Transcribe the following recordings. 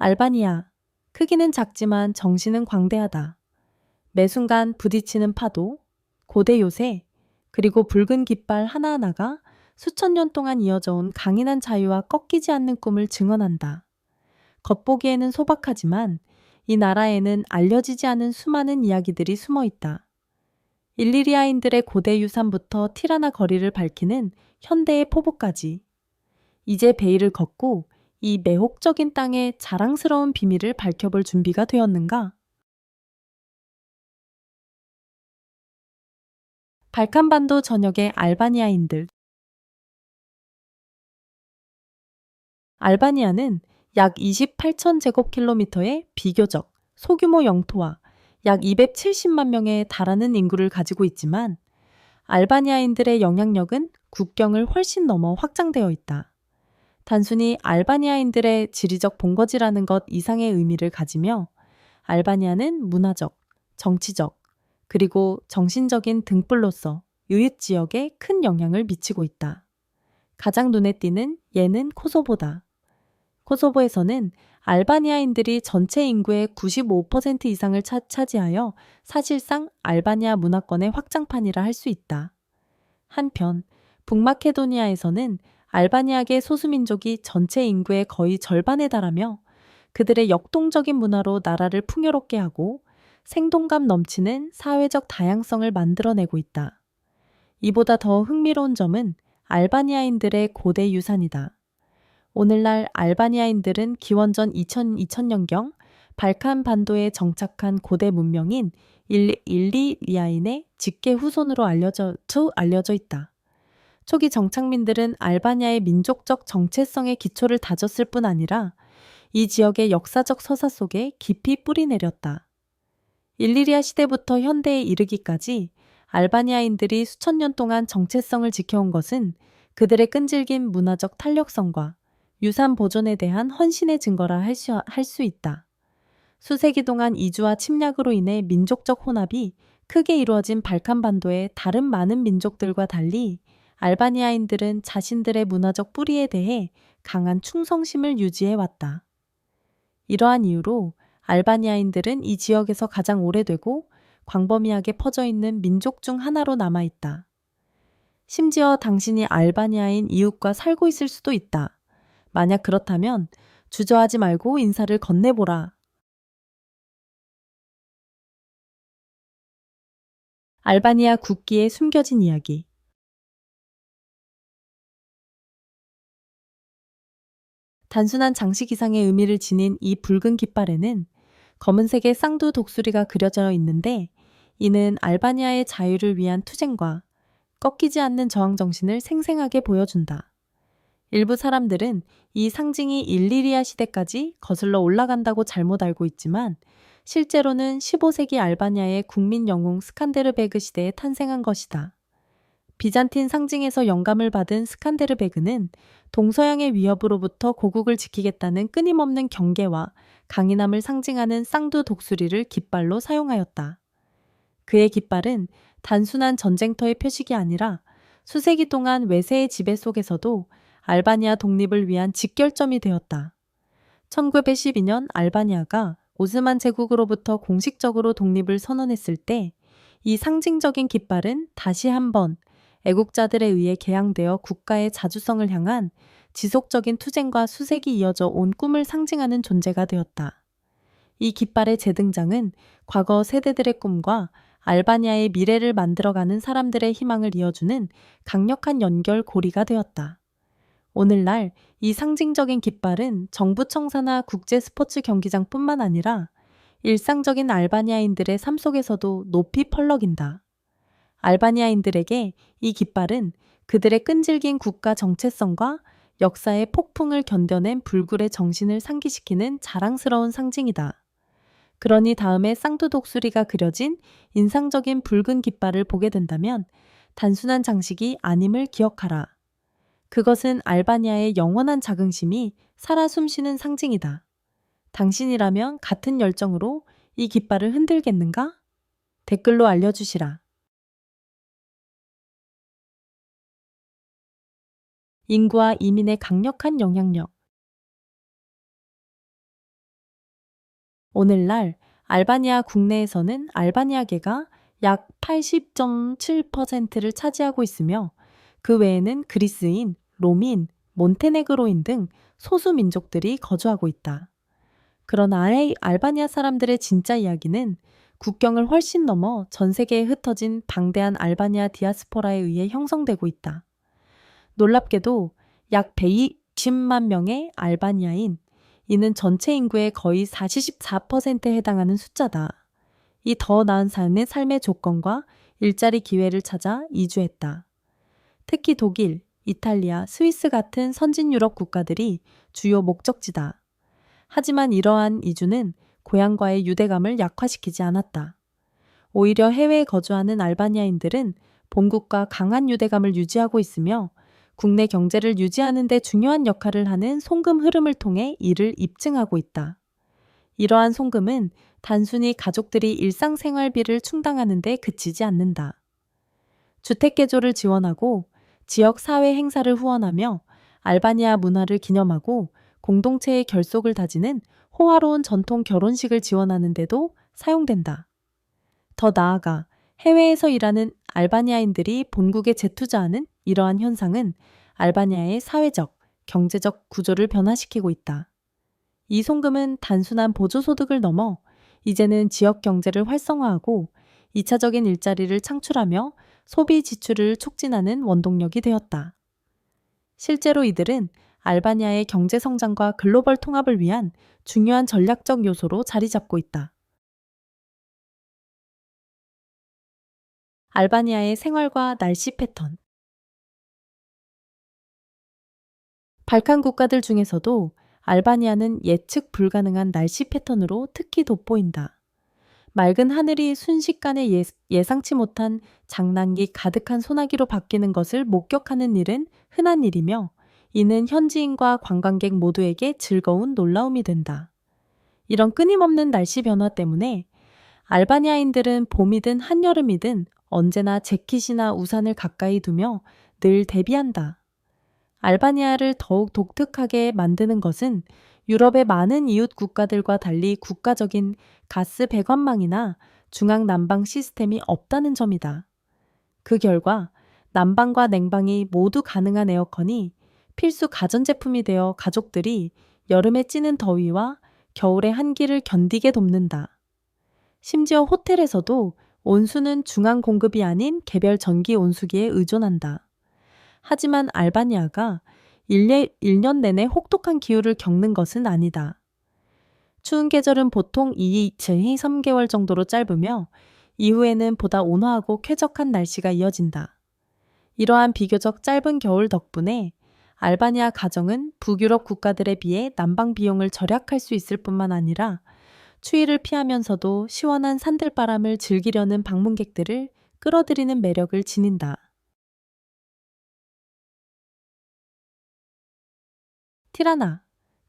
알바니아. 크기는 작지만 정신은 광대하다. 매 순간 부딪히는 파도, 고대 요새, 그리고 붉은 깃발 하나하나가 수천 년 동안 이어져 온 강인한 자유와 꺾이지 않는 꿈을 증언한다. 겉보기에는 소박하지만 이 나라에는 알려지지 않은 수많은 이야기들이 숨어 있다. 일리리아인들의 고대 유산부터 티라나 거리를 밝히는 현대의 포부까지 이제 베일을 걷고 이 매혹적인 땅의 자랑스러운 비밀을 밝혀볼 준비가 되었는가? 발칸반도 전역의 알바니아인들. 알바니아는 약 28천 제곱킬로미터의 비교적 소규모 영토와 약 270만 명에 달하는 인구를 가지고 있지만 알바니아인들의 영향력은 국경을 훨씬 넘어 확장되어 있다. 단순히 알바니아인들의 지리적 본거지라는 것 이상의 의미를 가지며 알바니아는 문화적, 정치적, 그리고 정신적인 등불로서 유입 지역에 큰 영향을 미치고 있다. 가장 눈에 띄는 예는 코소보다. 코소보에서는 알바니아인들이 전체 인구의 95% 이상을 차지하여 사실상 알바니아 문화권의 확장판이라 할 수 있다. 한편 북마케도니아에서는 알바니아계 소수민족이 전체 인구의 거의 절반에 달하며 그들의 역동적인 문화로 나라를 풍요롭게 하고 생동감 넘치는 사회적 다양성을 만들어내고 있다. 이보다 더 흥미로운 점은 알바니아인들의 고대 유산이다. 오늘날 알바니아인들은 기원전 2000년경 발칸 반도에 정착한 고대 문명인 일리리아인의 직계 후손으로 알려져 있다. 초기 정착민들은 알바니아의 민족적 정체성의 기초를 다졌을 뿐 아니라 이 지역의 역사적 서사 속에 깊이 뿌리 내렸다. 일리리아 시대부터 현대에 이르기까지 알바니아인들이 수천 년 동안 정체성을 지켜온 것은 그들의 끈질긴 문화적 탄력성과 유산 보존에 대한 헌신의 증거라 할 수 있다. 수세기 동안 이주와 침략으로 인해 민족적 혼합이 크게 이루어진 발칸반도의 다른 많은 민족들과 달리 알바니아인들은 자신들의 문화적 뿌리에 대해 강한 충성심을 유지해 왔다. 이러한 이유로 알바니아인들은 이 지역에서 가장 오래되고 광범위하게 퍼져 있는 민족 중 하나로 남아 있다. 심지어 당신이 알바니아인 이웃과 살고 있을 수도 있다. 만약 그렇다면 주저하지 말고 인사를 건네보라. 알바니아 국기의 숨겨진 이야기. 단순한 장식 이상의 의미를 지닌 이 붉은 깃발에는 검은색의 쌍두 독수리가 그려져 있는데 이는 알바니아의 자유를 위한 투쟁과 꺾이지 않는 저항 정신을 생생하게 보여준다. 일부 사람들은 이 상징이 일리리아 시대까지 거슬러 올라간다고 잘못 알고 있지만 실제로는 15세기 알바니아의 국민 영웅 스칸데르베그 시대에 탄생한 것이다. 비잔틴 상징에서 영감을 받은 스칸데르베그는 동서양의 위협으로부터 고국을 지키겠다는 끊임없는 경계와 강인함을 상징하는 쌍두 독수리를 깃발로 사용하였다. 그의 깃발은 단순한 전쟁터의 표식이 아니라 수세기 동안 외세의 지배 속에서도 알바니아 독립을 위한 직결점이 되었다. 1912년 알바니아가 오스만 제국으로부터 공식적으로 독립을 선언했을 때 이 상징적인 깃발은 다시 한번 애국자들에 의해 개양되어 국가의 자주성을 향한 지속적인 투쟁과 수색이 이어져 온 꿈을 상징하는 존재가 되었다. 이 깃발의 재등장은 과거 세대들의 꿈과 알바니아의 미래를 만들어가는 사람들의 희망을 이어주는 강력한 연결고리가 되었다. 오늘날 이 상징적인 깃발은 정부 청사나 국제 스포츠 경기장뿐만 아니라 일상적인 알바니아인들의 삶 속에서도 높이 펄럭인다. 알바니아인들에게 이 깃발은 그들의 끈질긴 국가 정체성과 역사의 폭풍을 견뎌낸 불굴의 정신을 상기시키는 자랑스러운 상징이다. 그러니 다음에 쌍두독수리가 그려진 인상적인 붉은 깃발을 보게 된다면 단순한 장식이 아님을 기억하라. 그것은 알바니아의 영원한 자긍심이 살아 숨쉬는 상징이다. 당신이라면 같은 열정으로 이 깃발을 흔들겠는가? 댓글로 알려주시라. 인구와 이민의 강력한 영향력. 오늘날 알바니아 국내에서는 알바니아계가 약 80.7%를 차지하고 있으며 그 외에는 그리스인, 로민, 몬테네그로인 등 소수 민족들이 거주하고 있다. 그러나 알바니아 사람들의 진짜 이야기는 국경을 훨씬 넘어 전 세계에 흩어진 방대한 알바니아 디아스포라에 의해 형성되고 있다. 놀랍게도 약 120만 명의 알바니아인, 이는 전체 인구의 거의 44%에 해당하는 숫자다. 이 더 나은 삶의 조건과 일자리 기회를 찾아 이주했다. 특히 독일, 이탈리아, 스위스 같은 선진 유럽 국가들이 주요 목적지다. 하지만 이러한 이주는 고향과의 유대감을 약화시키지 않았다. 오히려 해외에 거주하는 알바니아인들은 본국과 강한 유대감을 유지하고 있으며 국내 경제를 유지하는 데 중요한 역할을 하는 송금 흐름을 통해 이를 입증하고 있다. 이러한 송금은 단순히 가족들이 일상생활비를 충당하는 데 그치지 않는다. 주택개조를 지원하고 지역 사회 행사를 후원하며 알바니아 문화를 기념하고 공동체의 결속을 다지는 호화로운 전통 결혼식을 지원하는 데도 사용된다. 더 나아가 해외에서 일하는 알바니아인들이 본국에 재투자하는 이러한 현상은 알바니아의 사회적, 경제적 구조를 변화시키고 있다. 이 송금은 단순한 보조소득을 넘어 이제는 지역 경제를 활성화하고 2차적인 일자리를 창출하며 소비 지출을 촉진하는 원동력이 되었다. 실제로 이들은 알바니아의 경제 성장과 글로벌 통합을 위한 중요한 전략적 요소로 자리 잡고 있다. 알바니아의 생활과 날씨 패턴. 발칸 국가들 중에서도 알바니아는 예측 불가능한 날씨 패턴으로 특히 돋보인다. 맑은 하늘이 순식간에 예상치 못한 장난기 가득한 소나기로 바뀌는 것을 목격하는 일은 흔한 일이며 이는 현지인과 관광객 모두에게 즐거운 놀라움이 된다. 이런 끊임없는 날씨 변화 때문에 알바니아인들은 봄이든 한여름이든 언제나 재킷이나 우산을 가까이 두며 늘 대비한다. 알바니아를 더욱 독특하게 만드는 것은 유럽의 많은 이웃 국가들과 달리 국가적인 가스 배관망이나 중앙난방 시스템이 없다는 점이다. 그 결과 난방과 냉방이 모두 가능한 에어컨이 필수 가전제품이 되어 가족들이 여름에 찌는 더위와 겨울의 한기를 견디게 돕는다. 심지어 호텔에서도 온수는 중앙 공급이 아닌 개별 전기 온수기에 의존한다. 하지만 알바니아가 1년 내내 혹독한 기후를 겪는 것은 아니다. 추운 계절은 보통 2-3개월 3개월 정도로 짧으며 이후에는 보다 온화하고 쾌적한 날씨가 이어진다. 이러한 비교적 짧은 겨울 덕분에 알바니아 가정은 북유럽 국가들에 비해 난방 비용을 절약할 수 있을 뿐만 아니라 추위를 피하면서도 시원한 산들바람을 즐기려는 방문객들을 끌어들이는 매력을 지닌다. 티라나,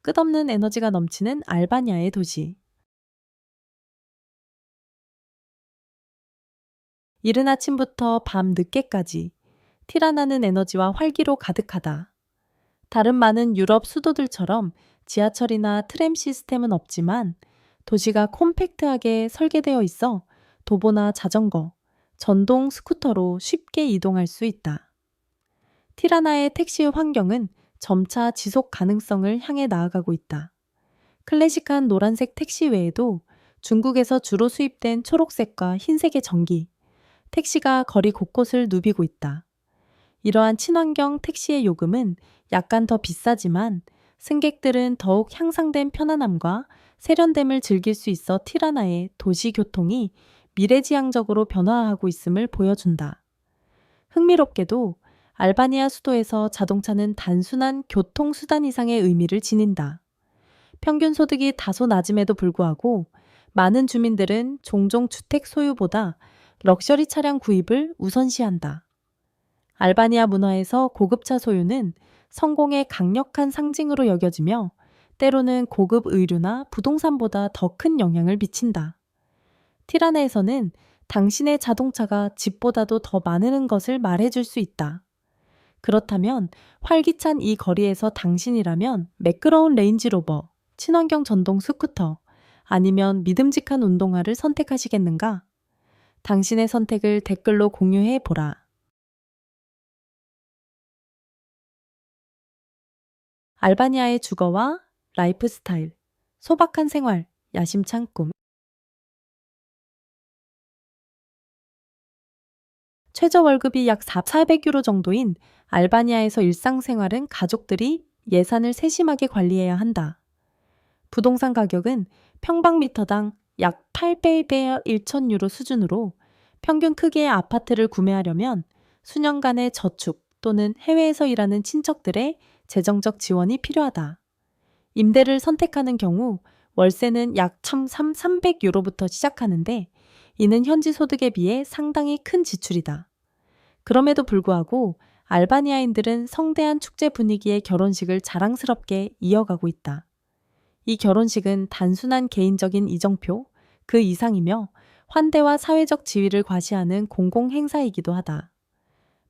끝없는 에너지가 넘치는 알바니아의 도시. 이른 아침부터 밤 늦게까지 티라나는 에너지와 활기로 가득하다. 다른 많은 유럽 수도들처럼 지하철이나 트램 시스템은 없지만 도시가 콤팩트하게 설계되어 있어 도보나 자전거, 전동 스쿠터로 쉽게 이동할 수 있다. 티라나의 택시 환경은 점차 지속 가능성을 향해 나아가고 있다. 클래식한 노란색 택시 외에도 중국에서 주로 수입된 초록색과 흰색의 전기, 택시가 거리 곳곳을 누비고 있다. 이러한 친환경 택시의 요금은 약간 더 비싸지만 승객들은 더욱 향상된 편안함과 세련됨을 즐길 수 있어 티라나의 도시 교통이 미래지향적으로 변화하고 있음을 보여준다. 흥미롭게도 알바니아 수도에서 자동차는 단순한 교통수단 이상의 의미를 지닌다. 평균 소득이 다소 낮음에도 불구하고 많은 주민들은 종종 주택 소유보다 럭셔리 차량 구입을 우선시한다. 알바니아 문화에서 고급차 소유는 성공의 강력한 상징으로 여겨지며 때로는 고급 의류나 부동산보다 더 큰 영향을 미친다. 티라나에서는 당신의 자동차가 집보다도 더 많은 것을 말해줄 수 있다. 그렇다면 활기찬 이 거리에서 당신이라면 매끄러운 레인지로버, 친환경 전동 스쿠터, 아니면 믿음직한 운동화를 선택하시겠는가? 당신의 선택을 댓글로 공유해 보라. 알바니아의 주거와 라이프 스타일, 소박한 생활, 야심찬 꿈. 최저 월급이 약 400유로 정도인 알바니아에서 일상생활은 가족들이 예산을 세심하게 관리해야 한다. 부동산 가격은 평방미터당 약 800에 1,000유로 수준으로 평균 크기의 아파트를 구매하려면 수년간의 저축 또는 해외에서 일하는 친척들의 재정적 지원이 필요하다. 임대를 선택하는 경우 월세는 약 1,300유로부터 시작하는데 이는 현지 소득에 비해 상당히 큰 지출이다. 그럼에도 불구하고 알바니아인들은 성대한 축제 분위기의 결혼식을 자랑스럽게 이어가고 있다. 이 결혼식은 단순한 개인적인 이정표, 그 이상이며 환대와 사회적 지위를 과시하는 공공 행사이기도 하다.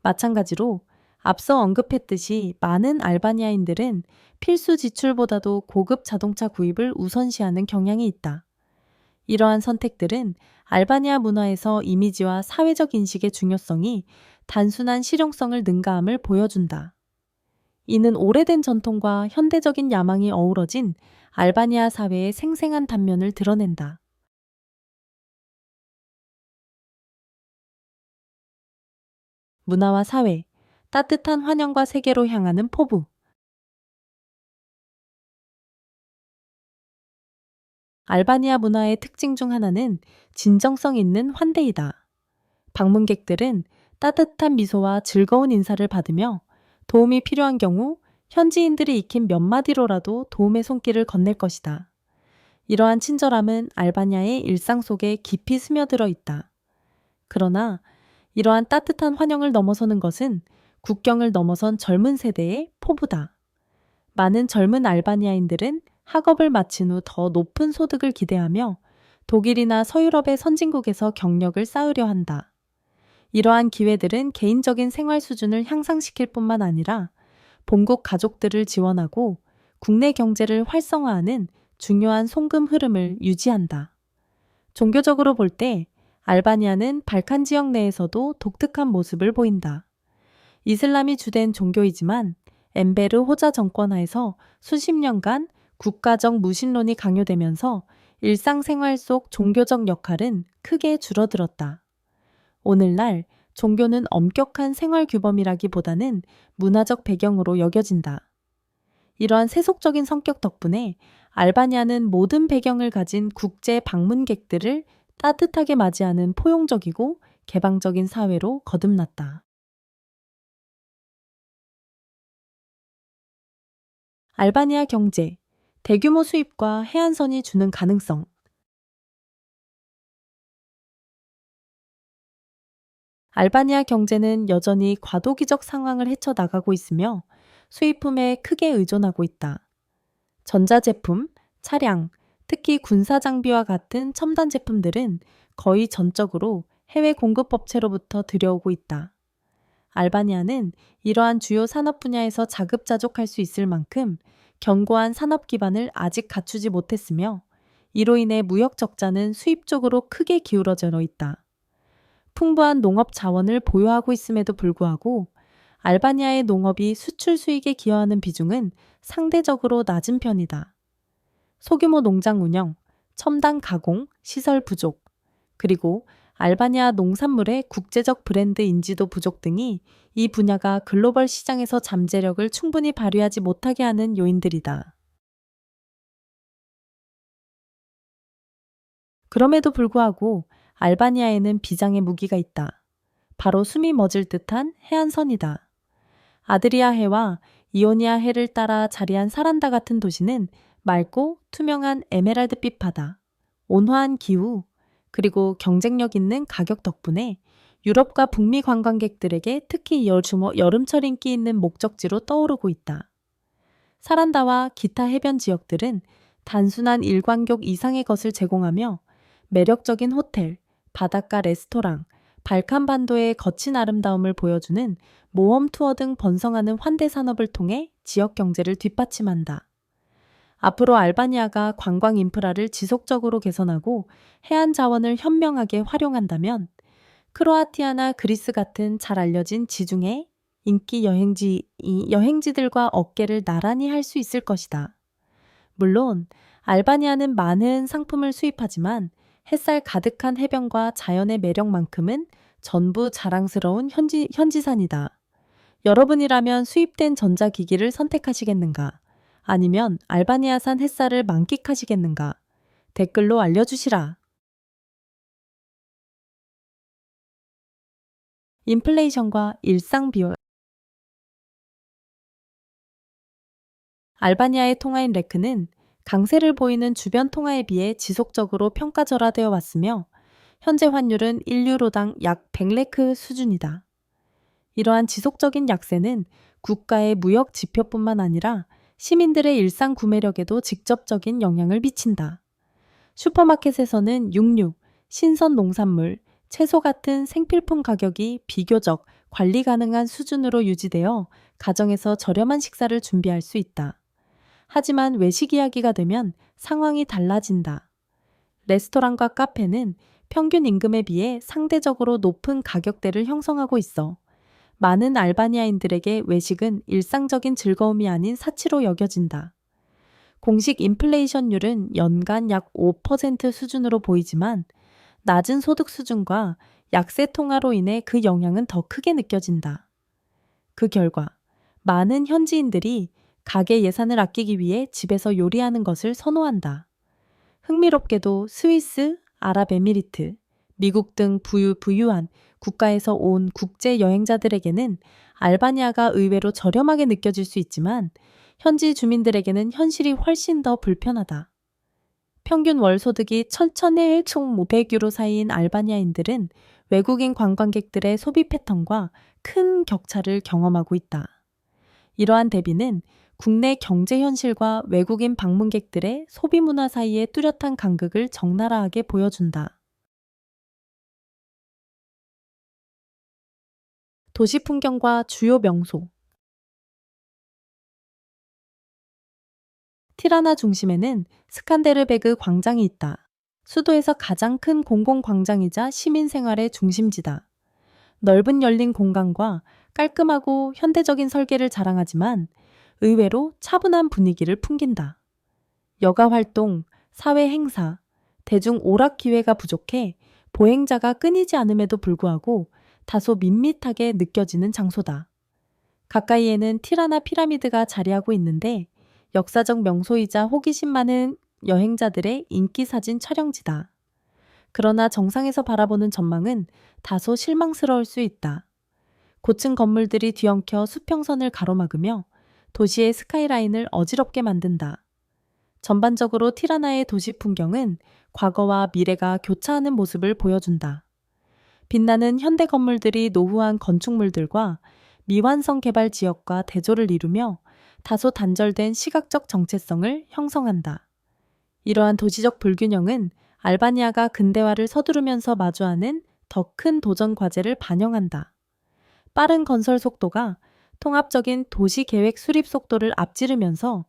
마찬가지로 앞서 언급했듯이 많은 알바니아인들은 필수 지출보다도 고급 자동차 구입을 우선시하는 경향이 있다. 이러한 선택들은 알바니아 문화에서 이미지와 사회적 인식의 중요성이 단순한 실용성을 능가함을 보여준다. 이는 오래된 전통과 현대적인 야망이 어우러진 알바니아 사회의 생생한 단면을 드러낸다. 문화와 사회, 따뜻한 환영과 세계로 향하는 포부. 알바니아 문화의 특징 중 하나는 진정성 있는 환대이다. 방문객들은 따뜻한 미소와 즐거운 인사를 받으며 도움이 필요한 경우 현지인들이 익힌 몇 마디로라도 도움의 손길을 건넬 것이다. 이러한 친절함은 알바니아의 일상 속에 깊이 스며들어 있다. 그러나 이러한 따뜻한 환영을 넘어서는 것은 국경을 넘어선 젊은 세대의 포부다. 많은 젊은 알바니아인들은 학업을 마친 후 더 높은 소득을 기대하며 독일이나 서유럽의 선진국에서 경력을 쌓으려 한다. 이러한 기회들은 개인적인 생활 수준을 향상시킬 뿐만 아니라 본국 가족들을 지원하고 국내 경제를 활성화하는 중요한 송금 흐름을 유지한다. 종교적으로 볼 때 알바니아는 발칸 지역 내에서도 독특한 모습을 보인다. 이슬람이 주된 종교이지만 엠베르 호자 정권 하에서 수십 년간 국가적 무신론이 강요되면서 일상생활 속 종교적 역할은 크게 줄어들었다. 오늘날 종교는 엄격한 생활 규범이라기보다는 문화적 배경으로 여겨진다. 이러한 세속적인 성격 덕분에 알바니아는 모든 배경을 가진 국제 방문객들을 따뜻하게 맞이하는 포용적이고 개방적인 사회로 거듭났다. 알바니아 경제, 대규모 수입과 해안선이 주는 가능성. 알바니아 경제는 여전히 과도기적 상황을 헤쳐나가고 있으며 수입품에 크게 의존하고 있다. 전자제품, 차량, 특히 군사 장비와 같은 첨단 제품들은 거의 전적으로 해외 공급업체로부터 들여오고 있다. 알바니아는 이러한 주요 산업 분야에서 자급자족할 수 있을 만큼 견고한 산업 기반을 아직 갖추지 못했으며 이로 인해 무역 적자는 수입 쪽으로 크게 기울어져 있다. 풍부한 농업 자원을 보유하고 있음에도 불구하고 알바니아의 농업이 수출 수익에 기여하는 비중은 상대적으로 낮은 편이다. 소규모 농장 운영, 첨단 가공, 시설 부족, 그리고 알바니아 농산물의 국제적 브랜드 인지도 부족 등이 이 분야가 글로벌 시장에서 잠재력을 충분히 발휘하지 못하게 하는 요인들이다. 그럼에도 불구하고 알바니아에는 비장의 무기가 있다. 바로 숨이 멎을 듯한 해안선이다. 아드리아 해와 이오니아 해를 따라 자리한 사란다 같은 도시는 맑고 투명한 에메랄드빛 바다, 온화한 기후, 그리고 경쟁력 있는 가격 덕분에 유럽과 북미 관광객들에게 특히 여름철 인기 있는 목적지로 떠오르고 있다. 사란다와 기타 해변 지역들은 단순한 일광욕 이상의 것을 제공하며 매력적인 호텔, 바닷가 레스토랑, 발칸반도의 거친 아름다움을 보여주는 모험 투어 등 번성하는 환대 산업을 통해 지역 경제를 뒷받침한다. 앞으로 알바니아가 관광 인프라를 지속적으로 개선하고 해안 자원을 현명하게 활용한다면 크로아티아나 그리스 같은 잘 알려진 지중해 인기 여행지들과 어깨를 나란히 할 수 있을 것이다. 물론 알바니아는 많은 상품을 수입하지만 햇살 가득한 해변과 자연의 매력만큼은 전부 자랑스러운 현지산이다. 여러분이라면 수입된 전자기기를 선택하시겠는가? 아니면 알바니아산 햇살을 만끽하시겠는가? 댓글로 알려주시라. 인플레이션과 일상 비용. 알바니아의 통화인 레크는 강세를 보이는 주변 통화에 비해 지속적으로 평가절하되어 왔으며 현재 환율은 1유로당 약 100레크 수준이다. 이러한 지속적인 약세는 국가의 무역 지표뿐만 아니라 시민들의 일상 구매력에도 직접적인 영향을 미친다. 슈퍼마켓에서는 육류, 신선 농산물, 채소 같은 생필품 가격이 비교적 관리 가능한 수준으로 유지되어 가정에서 저렴한 식사를 준비할 수 있다. 하지만 외식 이야기가 되면 상황이 달라진다. 레스토랑과 카페는 평균 임금에 비해 상대적으로 높은 가격대를 형성하고 있어 많은 알바니아인들에게 외식은 일상적인 즐거움이 아닌 사치로 여겨진다. 공식 인플레이션율은 연간 약 5% 수준으로 보이지만 낮은 소득 수준과 약세 통화로 인해 그 영향은 더 크게 느껴진다. 그 결과 많은 현지인들이 가계 예산을 아끼기 위해 집에서 요리하는 것을 선호한다. 흥미롭게도 스위스, 아랍에미리트, 미국 등 부유한 국가에서 온 국제 여행자들에게는 알바니아가 의외로 저렴하게 느껴질 수 있지만 현지 주민들에게는 현실이 훨씬 더 불편하다. 평균 월 소득이 천천히 총 500유로 사이인 알바니아인들은 외국인 관광객들의 소비 패턴과 큰 격차를 경험하고 있다. 이러한 대비는 국내 경제 현실과 외국인 방문객들의 소비 문화 사이의 뚜렷한 간극을 적나라하게 보여준다. 도시 풍경과 주요 명소. 티라나 중심에는 스칸데르베그 광장이 있다. 수도에서 가장 큰 공공광장이자 시민 생활의 중심지다. 넓은 열린 공간과 깔끔하고 현대적인 설계를 자랑하지만 의외로 차분한 분위기를 풍긴다. 여가 활동, 사회 행사, 대중 오락 기회가 부족해 보행자가 끊이지 않음에도 불구하고 다소 밋밋하게 느껴지는 장소다. 가까이에는 티라나 피라미드가 자리하고 있는데 역사적 명소이자 호기심 많은 여행자들의 인기 사진 촬영지다. 그러나 정상에서 바라보는 전망은 다소 실망스러울 수 있다. 고층 건물들이 뒤엉켜 수평선을 가로막으며 도시의 스카이라인을 어지럽게 만든다. 전반적으로 티라나의 도시 풍경은 과거와 미래가 교차하는 모습을 보여준다. 빛나는 현대 건물들이 노후한 건축물들과 미완성 개발 지역과 대조를 이루며 다소 단절된 시각적 정체성을 형성한다. 이러한 도시적 불균형은 알바니아가 근대화를 서두르면서 마주하는 더 큰 도전 과제를 반영한다. 빠른 건설 속도가 통합적인 도시 계획 수립 속도를 앞지르면서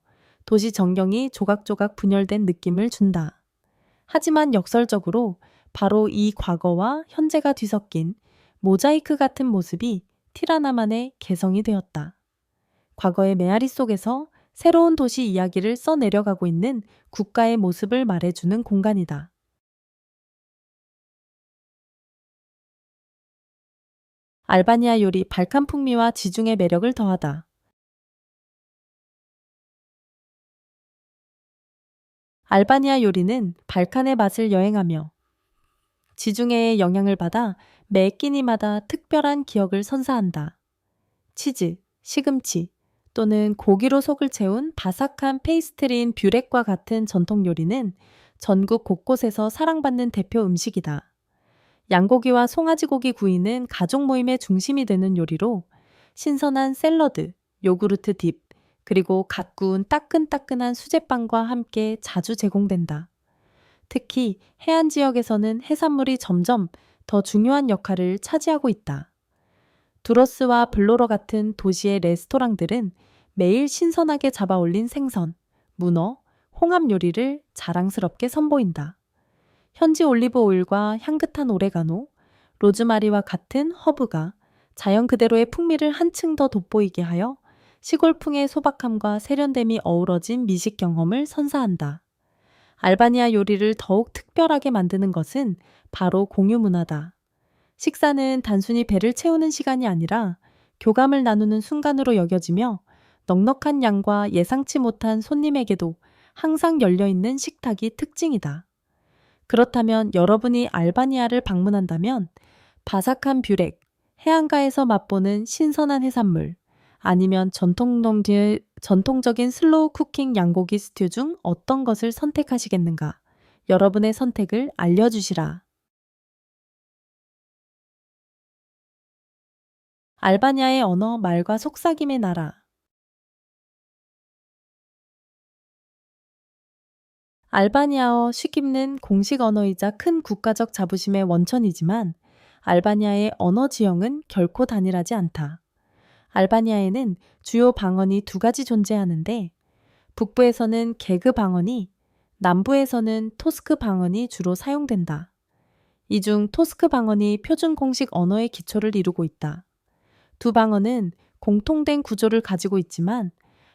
도시 전경이 조각조각 분열된 느낌을 준다. 하지만 역설적으로 바로 이 과거와 현재가 뒤섞인 모자이크 같은 모습이 티라나만의 개성이 되었다. 과거의 메아리 속에서 새로운 도시 이야기를 써내려가고 있는 국가의 모습을 말해주는 공간이다. 알바니아 요리 발칸 풍미와 지중해 매력을 더하다. 알바니아 요리는 발칸의 맛을 여행하며 지중해의 영향을 받아 매 끼니마다 특별한 기억을 선사한다. 치즈, 시금치 또는 고기로 속을 채운 바삭한 페이스트리인 뷰렉과 같은 전통 요리는 전국 곳곳에서 사랑받는 대표 음식이다. 양고기와 송아지고기 구이는 가족 모임의 중심이 되는 요리로 신선한 샐러드, 요구르트 딥, 그리고 갓 구운 따끈따끈한 수제빵과 함께 자주 제공된다. 특히 해안 지역에서는 해산물이 점점 더 중요한 역할을 차지하고 있다. 두러스와 블로러 같은 도시의 레스토랑들은 매일 신선하게 잡아 올린 생선, 문어, 홍합 요리를 자랑스럽게 선보인다. 현지 올리브 오일과 향긋한 오레가노, 로즈마리와 같은 허브가 자연 그대로의 풍미를 한층 더 돋보이게 하여 시골풍의 소박함과 세련됨이 어우러진 미식 경험을 선사한다. 알바니아 요리를 더욱 특별하게 만드는 것은 바로 공유 문화다. 식사는 단순히 배를 채우는 시간이 아니라 교감을 나누는 순간으로 여겨지며 넉넉한 양과 예상치 못한 손님에게도 항상 열려있는 식탁이 특징이다. 그렇다면 여러분이 알바니아를 방문한다면 바삭한 뷰렉, 해안가에서 맛보는 신선한 해산물, 아니면 전통적인 슬로우 쿠킹 양고기 스튜 중 어떤 것을 선택하시겠는가? 여러분의 선택을 알려주시라. 알바니아의 언어, 말과 속삭임의 나라. 알바니아어 쉬깁는 공식 언어이자 큰 국가적 자부심의 원천이지만 알바니아의 언어 지형은 결코 단일하지 않다. 알바니아에는 주요 방언이 두 가지 존재하는데 북부에서는 게그 방언이, 남부에서는 토스크 방언이 주로 사용된다. 이 중 토스크 방언이 표준 공식 언어의 기초를 이루고 있다. 두 방언은 공통된 구조를 가지고 있지만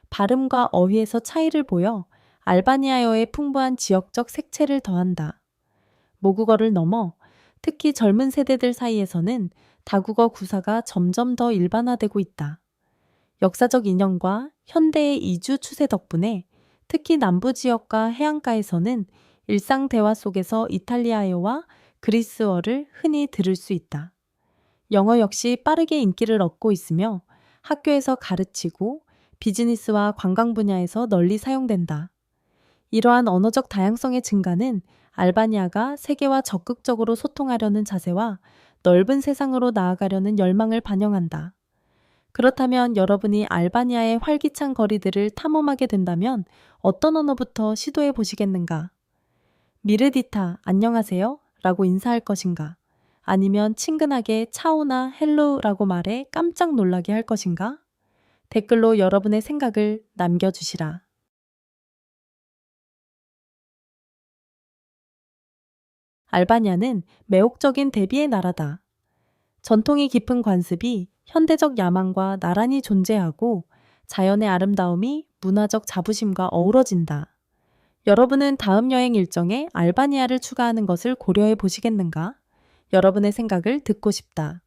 발음과 어휘에서 차이를 보여 알바니아어의 풍부한 지역적 색채를 더한다. 모국어를 넘어 특히 젊은 세대들 사이에서는 다국어 구사가 점점 더 일반화되고 있다. 역사적 인연과 현대의 이주 추세 덕분에 특히 남부 지역과 해안가에서는 일상 대화 속에서 이탈리아어와 그리스어를 흔히 들을 수 있다. 영어 역시 빠르게 인기를 얻고 있으며 학교에서 가르치고 비즈니스와 관광 분야에서 널리 사용된다. 이러한 언어적 다양성의 증가는 알바니아가 세계와 적극적으로 소통하려는 자세와 넓은 세상으로 나아가려는 열망을 반영한다. 그렇다면 여러분이 알바니아의 활기찬 거리들을 탐험하게 된다면 어떤 언어부터 시도해 보시겠는가? 미르디타, 안녕하세요? 라고 인사할 것인가? 아니면 친근하게 차오나 헬로우라고 말해 깜짝 놀라게 할 것인가? 댓글로 여러분의 생각을 남겨주시라. 알바니아는 매혹적인 대비의 나라다. 전통이 깊은 관습이 현대적 야망과 나란히 존재하고 자연의 아름다움이 문화적 자부심과 어우러진다. 여러분은 다음 여행 일정에 알바니아를 추가하는 것을 고려해 보시겠는가? 여러분의 생각을 듣고 싶다.